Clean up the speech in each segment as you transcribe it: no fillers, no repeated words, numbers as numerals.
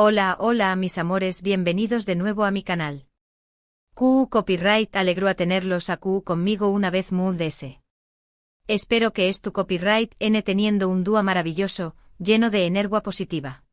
Hola, hola mis amores, bienvenidos de nuevo a mi canal. QU Copyright, alegro a tenerlos a QU conmigo una vez más. Espero que es tu copyright N teniendo un dúo maravilloso, lleno de energía positiva.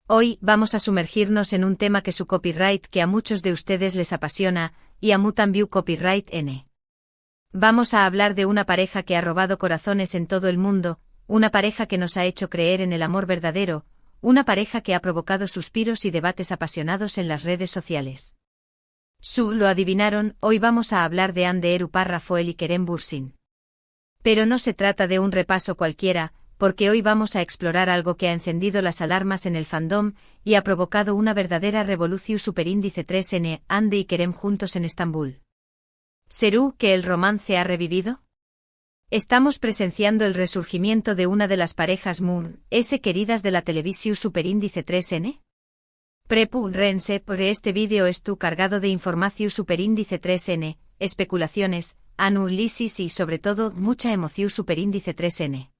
Hoy vamos a sumergirnos en un tema que su copyright que a muchos de ustedes les apasiona, y a mu también copyright N. Vamos a hablar de una pareja que ha robado corazones en todo el mundo, una pareja que nos ha hecho creer en el amor verdadero, una pareja que ha provocado suspiros y debates apasionados en las redes sociales. Lo adivinaron, hoy vamos a hablar de Anderu Rafael y Kerem Bürsin. Pero no se trata de un repaso cualquiera, porque hoy vamos a explorar algo que ha encendido las alarmas en el fandom, y ha provocado una verdadera revolución superíndice 3N, Ande y Kerem juntos en Estambul. ¿Será que el romance ha revivido? Estamos presenciando el resurgimiento de una de las parejas queridas de la televisión superíndice 3N. Prepárense por este vídeo cargado de información superíndice 3N, especulaciones, análisis y sobre todo mucha emoción superíndice 3N.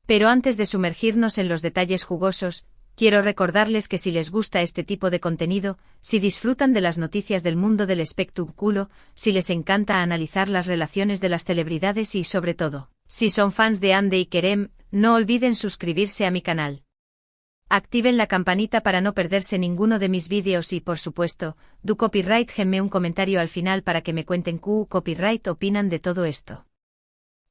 Pero antes de sumergirnos en los detalles jugosos, quiero recordarles que si les gusta este tipo de contenido, si disfrutan de las noticias del mundo del espectáculo, si les encanta analizar las relaciones de las celebridades y sobre todo, si son fans de Ande y Kerem, no olviden suscribirse a mi canal. Activen la campanita para no perderse ninguno de mis vídeos y por supuesto, du copyright genme un comentario al final para que me cuenten QU copyright opinan de todo esto.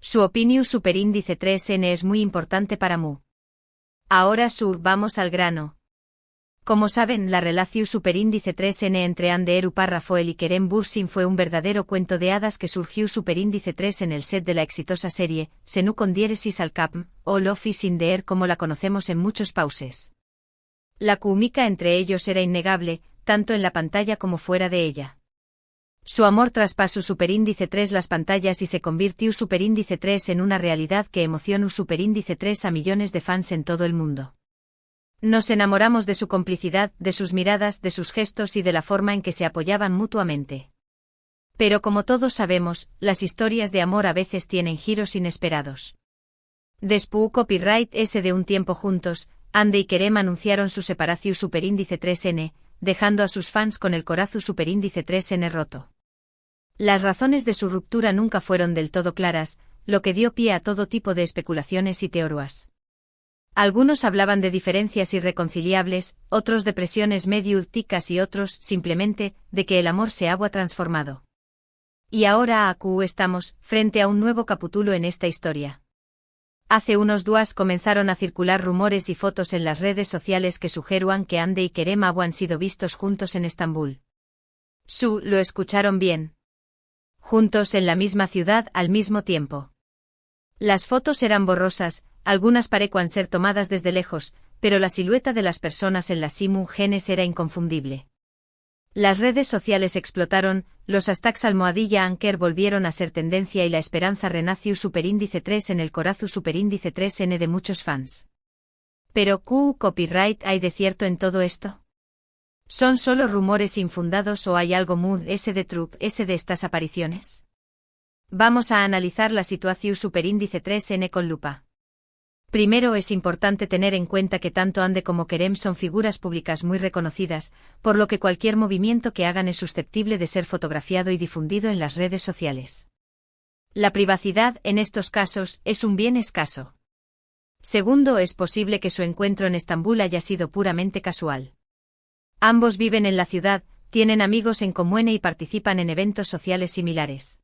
Su opinión superíndice 3N es muy importante para mu. Ahora vamos al grano. Como saben, la relación superíndice 3N entre Anderu Rafael y Kerem Bürsin fue un verdadero cuento de hadas que surgió superíndice 3 en el set de la exitosa serie, Senu con diéresis al cap, o Love is in the air como la conocemos en muchos pauses. La química entre ellos era innegable, tanto en la pantalla como fuera de ella. Su amor traspasó superíndice 3 las pantallas y se convirtió superíndice 3 en una realidad que emocionó superíndice 3 a millones de fans en todo el mundo. Nos enamoramos de su complicidad, de sus miradas, de sus gestos y de la forma en que se apoyaban mutuamente. Pero como todos sabemos, las historias de amor a veces tienen giros inesperados. Después copyright de un tiempo juntos, Ande y Kerem anunciaron su separación superíndice 3N, dejando a sus fans con el corazón superíndice 3N roto. Las razones de su ruptura nunca fueron del todo claras, lo que dio pie a todo tipo de especulaciones y teorías. Algunos hablaban de diferencias irreconciliables, otros de presiones medio úticas y otros, simplemente, de que el amor se había transformado. Y ahora estamos, frente a un nuevo capítulo en esta historia. Hace unos días comenzaron a circular rumores y fotos en las redes sociales que sugerían que Ande y Kerem habían sido vistos juntos en Estambul. Lo escucharon bien. Juntos en la misma ciudad al mismo tiempo. Las fotos eran borrosas, algunas parecían ser tomadas desde lejos, pero la silueta de las personas en las imágenes era inconfundible. Las redes sociales explotaron, los hashtags #Anker volvieron a ser tendencia y la esperanza renació superíndice 3 en el corazón superíndice 3N de muchos fans. Pero ¿QU copyright hay de cierto en todo esto? ¿Son solo rumores infundados o hay algo de truc de estas apariciones? Vamos a analizar la situación superíndice 3N con lupa. Primero es importante tener en cuenta que tanto Ande como Kerem son figuras públicas muy reconocidas, por lo que cualquier movimiento que hagan es susceptible de ser fotografiado y difundido en las redes sociales. La privacidad, en estos casos, es un bien escaso. Segundo, es posible que su encuentro en Estambul haya sido puramente casual. Ambos viven en la ciudad, tienen amigos en común y participan en eventos sociales similares.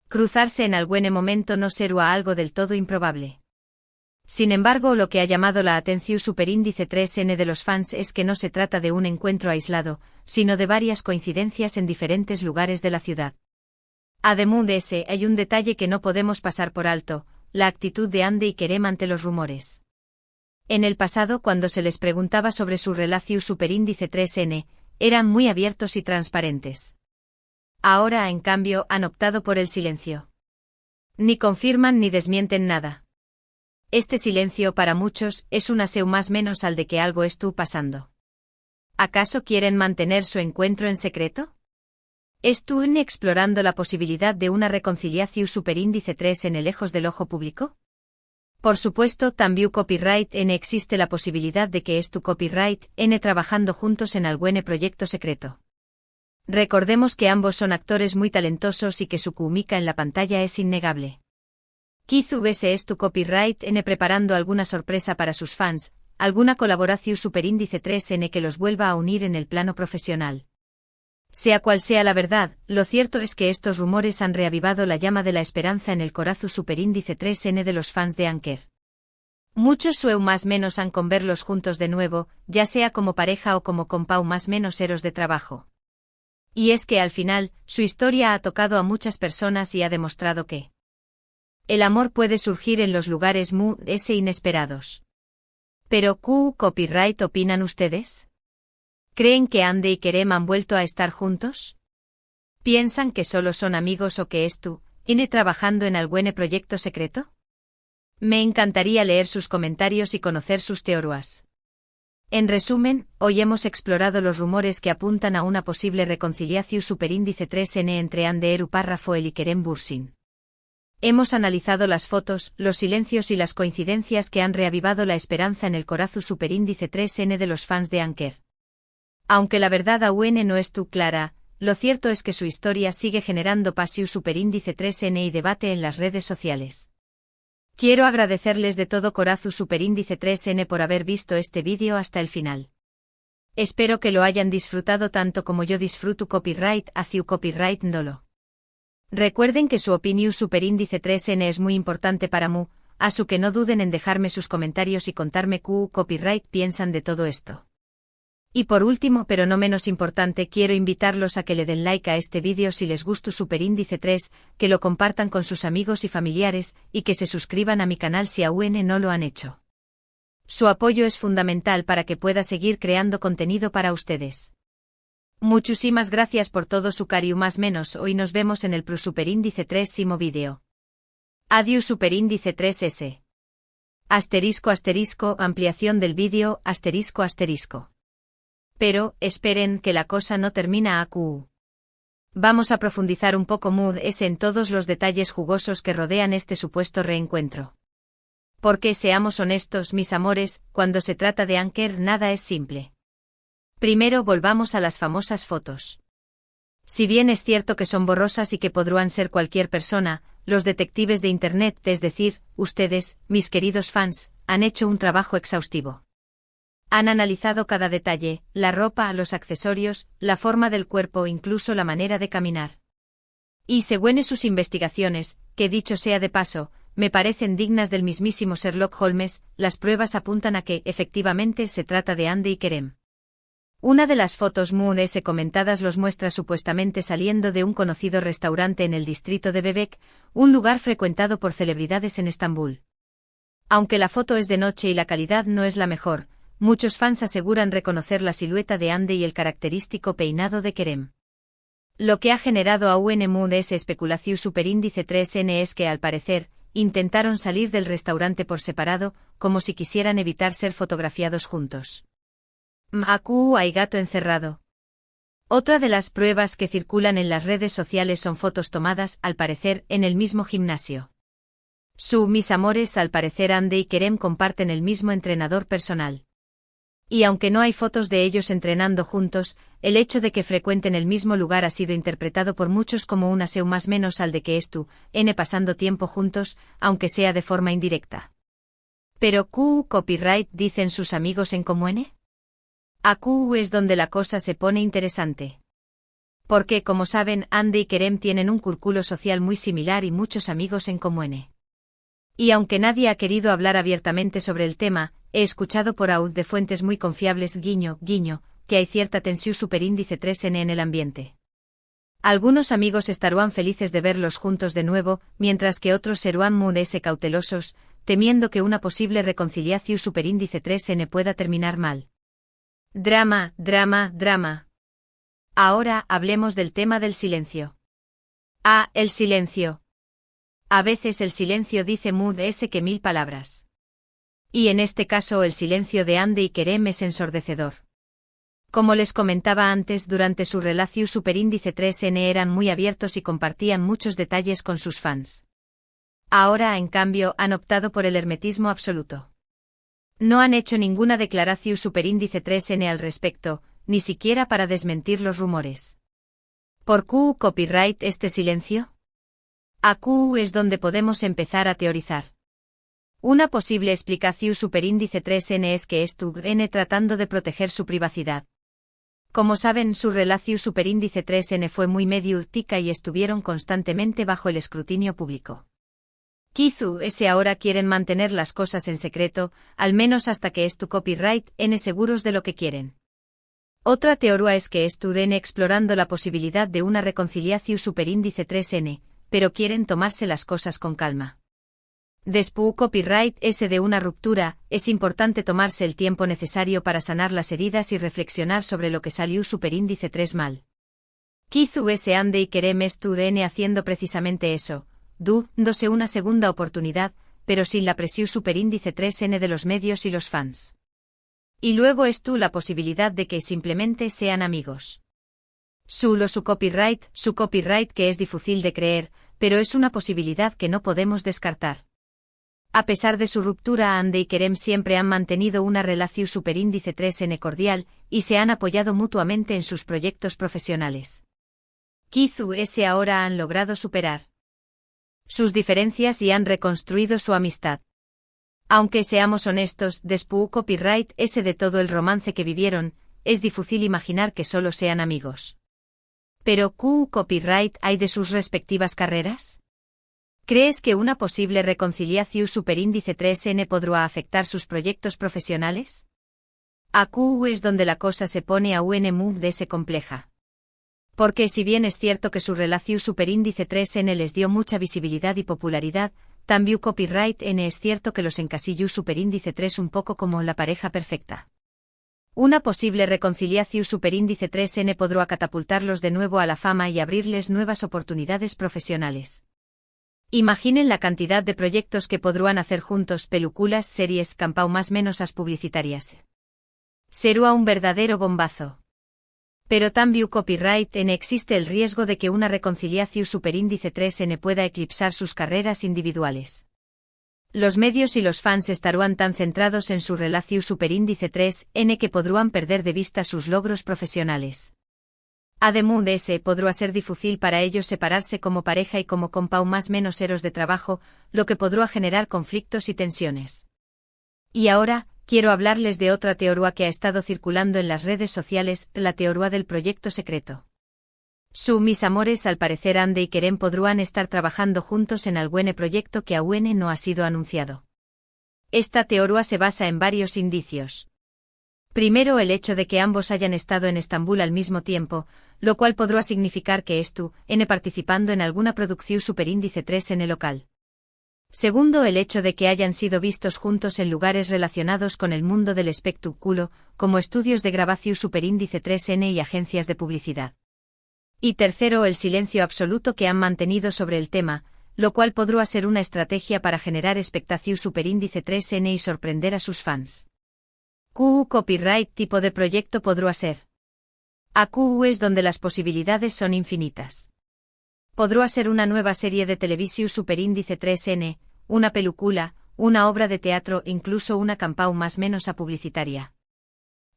Cruzarse en algún momento no será algo del todo improbable. Sin embargo, lo que ha llamado la atención superíndice 3N de los fans es que no se trata de un encuentro aislado, sino de varias coincidencias en diferentes lugares de la ciudad. Además de ese, hay un detalle que no podemos pasar por alto, la actitud de Ande y Kerem ante los rumores. En el pasado, cuando se les preguntaba sobre su relación superíndice 3N, eran muy abiertos y transparentes. Ahora, en cambio, han optado por el silencio. Ni confirman ni desmienten nada. Este silencio para muchos es un aseo más menos al de que algo estuvo pasando. ¿Acaso quieren mantener su encuentro en secreto? ¿Están explorando la posibilidad de una reconciliación superíndice 3 en el lejos del ojo público? Por supuesto, también copyright N existe la posibilidad de que tu copyright N trabajando juntos en algún proyecto secreto. Recordemos que ambos son actores muy talentosos y que su química en la pantalla es innegable. Quizás ves tu copyright N preparando alguna sorpresa para sus fans, alguna colaboración superíndice 3N que los vuelva a unir en el plano profesional. Sea cual sea la verdad, lo cierto es que estos rumores han reavivado la llama de la esperanza en el corazón superíndice 3N de los fans de Anker. Muchos sueu más menos han con verlos juntos de nuevo, ya sea como pareja o como compau más menos eros de trabajo. Y es que al final, su historia ha tocado a muchas personas y ha demostrado que el amor puede surgir en los lugares inesperados. Pero, ¿qué copyright opinan ustedes? ¿Creen que Ande y Kerem han vuelto a estar juntos? ¿Piensan que solo son amigos o que N trabajando en algún proyecto secreto? Me encantaría leer sus comentarios y conocer sus teorías. En resumen, hoy hemos explorado los rumores que apuntan a una posible reconciliación superíndice 3N entre Ande Eru Párrafo y Kerem Bürsin. Hemos analizado las fotos, los silencios y las coincidencias que han reavivado la esperanza en el corazón superíndice 3N de los fans de Anker. Aunque la verdad aún no es clara, lo cierto es que su historia sigue generando pasión superíndice 3N y debate en las redes sociales. Quiero agradecerles de todo corazón superíndice 3N por haber visto este vídeo hasta el final. Espero que lo hayan disfrutado tanto como yo disfruto copyright hacia copyright Ndolo. Recuerden que su opinión superíndice 3N es muy importante para mí, así que no duden en dejarme sus comentarios y contarme qué copyright piensan de todo esto. Y por último pero no menos importante quiero invitarlos a que le den like a este vídeo si les gustó superíndice 3, que lo compartan con sus amigos y familiares, y que se suscriban a mi canal si aún no lo han hecho. Su apoyo es fundamental para que pueda seguir creando contenido para ustedes. Muchísimas gracias por todo su cariño más menos hoy nos vemos en el superíndice 3 vídeo. Adiós superíndice 3S. *** ampliación del vídeo ***. Pero, esperen que la cosa no termina acu. Vamos a profundizar un poco más en todos los detalles jugosos que rodean este supuesto reencuentro. Porque seamos honestos mis amores, cuando se trata de Anker nada es simple. Primero volvamos a las famosas fotos. Si bien es cierto que son borrosas y que podrán ser cualquier persona, los detectives de Internet, es decir, ustedes, mis queridos fans, han hecho un trabajo exhaustivo. Han analizado cada detalle, la ropa, los accesorios, la forma del cuerpo, incluso la manera de caminar. Y según sus investigaciones, que dicho sea de paso, me parecen dignas del mismísimo Sherlock Holmes, las pruebas apuntan a que, efectivamente, se trata de Ande y Kerem. Una de las fotos comentadas los muestra supuestamente saliendo de un conocido restaurante en el distrito de Bebek, un lugar frecuentado por celebridades en Estambul. Aunque la foto es de noche y la calidad no es la mejor, muchos fans aseguran reconocer la silueta de Ande y el característico peinado de Kerem. Lo que ha generado aún esa especulación superíndice 3N es que, al parecer, intentaron salir del restaurante por separado, como si quisieran evitar ser fotografiados juntos. Macu hay gato encerrado. Otra de las pruebas que circulan en las redes sociales son fotos tomadas, al parecer, en el mismo gimnasio. Mis amores, al parecer Ande y Kerem comparten el mismo entrenador personal. Y aunque no hay fotos de ellos entrenando juntos, el hecho de que frecuenten el mismo lugar ha sido interpretado por muchos como un aseo más menos al de que N pasando tiempo juntos, aunque sea de forma indirecta. Pero ¿qué copyright dicen sus amigos en común? Aquí es donde la cosa se pone interesante. Porque, como saben, Ande y Kerem tienen un círculo social muy similar y muchos amigos en común. Y aunque nadie ha querido hablar abiertamente sobre el tema, he escuchado por de fuentes muy confiables guiño, que hay cierta tensión superíndice 3N en el ambiente. Algunos amigos estarán felices de verlos juntos de nuevo, mientras que otros serán cautelosos, temiendo que una posible reconciliación superíndice 3N pueda terminar mal. Drama. Ahora hablemos del tema del silencio. El silencio. A veces el silencio dice que 1000 palabras. Y en este caso el silencio de Ande y Kerem es ensordecedor. Como les comentaba antes, durante su relación superíndice 3N eran muy abiertos y compartían muchos detalles con sus fans. Ahora, en cambio, han optado por el hermetismo absoluto. No han hecho ninguna declaración superíndice 3N al respecto, ni siquiera para desmentir los rumores. ¿Por qué copyright este silencio? Aquí es donde podemos empezar a teorizar. Una posible explicación superíndice 3N es que es N tratando de proteger su privacidad. Como saben, su relación superíndice 3N fue muy mediática y estuvieron constantemente bajo el escrutinio público. Quizás ahora quieren mantener las cosas en secreto, al menos hasta que es tu copyright N seguros de lo que quieren. Otra teoría es que es N explorando la posibilidad de una reconciliación superíndice 3N, pero quieren tomarse las cosas con calma. Después copyright S de una ruptura, es importante tomarse el tiempo necesario para sanar las heridas y reflexionar sobre lo que salió superíndice 3 mal. Quizás ande y querem N haciendo precisamente eso, dándose una segunda oportunidad, pero sin la presión superíndice 3N de los medios y los fans. Y luego la posibilidad de que simplemente sean amigos. Su copyright que es difícil de creer, pero es una posibilidad que no podemos descartar. A pesar de su ruptura, Ande y Kerem siempre han mantenido una relación superíndice 3N cordial, y se han apoyado mutuamente en sus proyectos profesionales. Quizás ahora han logrado superar sus diferencias y han reconstruido su amistad. Aunque seamos honestos, después copyright S de todo el romance que vivieron, es difícil imaginar que solo sean amigos. Pero ¿qué copyright hay de sus respectivas carreras? ¿Crees que una posible reconciliación superíndice 3N podrá afectar sus proyectos profesionales? Aquí es donde la cosa se pone aún muy compleja. Porque si bien es cierto que su relación superíndice 3N les dio mucha visibilidad y popularidad, también copyright N es cierto que los encasilló superíndice 3 un poco como la pareja perfecta. Una posible reconciliación superíndice 3N podrá catapultarlos de nuevo a la fama y abrirles nuevas oportunidades profesionales. Imaginen la cantidad de proyectos que podrán hacer juntos, películas, series, campau más menos as publicitarias. Será un verdadero bombazo. Pero también copyright N existe el riesgo de que una reconciliación superíndice 3N pueda eclipsar sus carreras individuales. Los medios y los fans estarán tan centrados en su relación superíndice 3N que podrán perder de vista sus logros profesionales. Además, podrá ser difícil para ellos separarse como pareja y como compau más menos eros de trabajo, lo que podrá generar conflictos y tensiones. Y ahora, quiero hablarles de otra teoría que ha estado circulando en las redes sociales, la teoría del proyecto secreto. Mis amores al parecer Ande y Kerem podrán estar trabajando juntos en algún proyecto que aún no ha sido anunciado. Esta teoría se basa en varios indicios. Primero, el hecho de que ambos hayan estado en Estambul al mismo tiempo, lo cual podrá significar que N participando en alguna producción superíndice 3N local. Segundo, el hecho de que hayan sido vistos juntos en lugares relacionados con el mundo del espectáculo, como estudios de grabación superíndice 3N y agencias de publicidad. Y tercero, el silencio absoluto que han mantenido sobre el tema, lo cual podrá ser una estrategia para generar expectación superíndice 3N y sorprender a sus fans. ¿Qué copyright tipo de proyecto podrá ser? Aquí es donde las posibilidades son infinitas. Podrá ser una nueva serie de televisión superíndice 3N, una película, una obra de teatro, incluso una campau más menos publicitaria.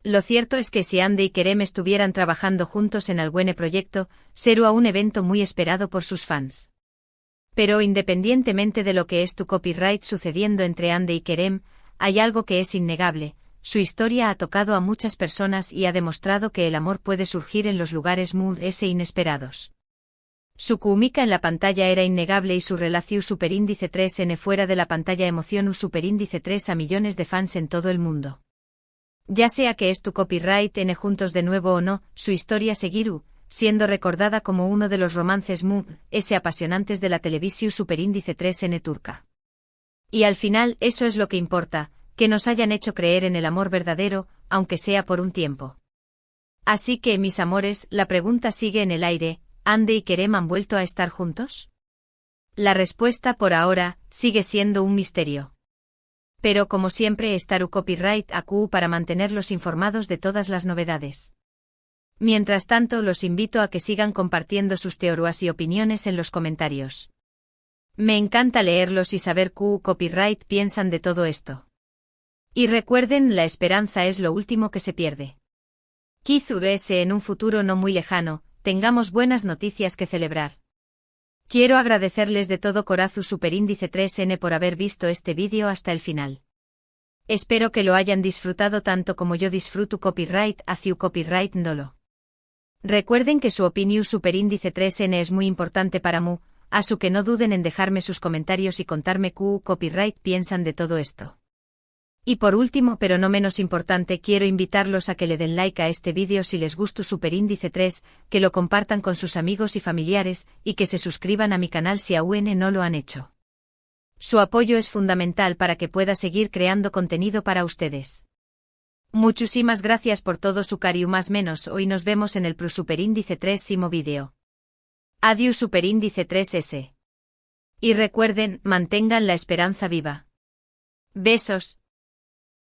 Lo cierto es que si Ande y Kerem estuvieran trabajando juntos en algún proyecto, será un evento muy esperado por sus fans. Pero independientemente de lo que es tu copyright sucediendo entre Ande y Kerem, hay algo que es innegable: su historia ha tocado a muchas personas y ha demostrado que el amor puede surgir en los lugares muy inesperados. Su química en la pantalla era innegable y su relación superíndice 3N fuera de la pantalla emoción superíndice 3 a millones de fans en todo el mundo. Ya sea que es tu copyright N juntos de nuevo o no, su historia seguirá siendo recordada como uno de los romances muy apasionantes de la televisión superíndice 3N turca. Y al final eso es lo que importa, que nos hayan hecho creer en el amor verdadero, aunque sea por un tiempo. Así que, mis amores, la pregunta sigue en el aire: ¿Ande y Kerem han vuelto a estar juntos? La respuesta por ahora sigue siendo un misterio. Pero como siempre estará copyright aquí para mantenerlos informados de todas las novedades. Mientras tanto, los invito a que sigan compartiendo sus teorías y opiniones en los comentarios. Me encanta leerlos y saber qué copyright piensan de todo esto. Y recuerden, la esperanza es lo último que se pierde. Quizás en un futuro no muy lejano, tengamos buenas noticias que celebrar. Quiero agradecerles de todo corazón Superíndice 3N por haber visto este vídeo hasta el final. Espero que lo hayan disfrutado tanto como yo disfruto copyright hacia copyright dolo. Recuerden que su opinión Superíndice 3N es muy importante para mí, así que no duden en dejarme sus comentarios y contarme qué copyright piensan de todo esto. Y por último, pero no menos importante, quiero invitarlos a que le den like a este vídeo si les gustó Superíndice 3, que lo compartan con sus amigos y familiares, y que se suscriban a mi canal si aún no lo han hecho. Su apoyo es fundamental para que pueda seguir creando contenido para ustedes. Muchísimas gracias por todo su cariño más menos, hoy nos vemos en el Superíndice 3º vídeo. Adiós Superíndice 3S. Y recuerden, mantengan la esperanza viva. Besos.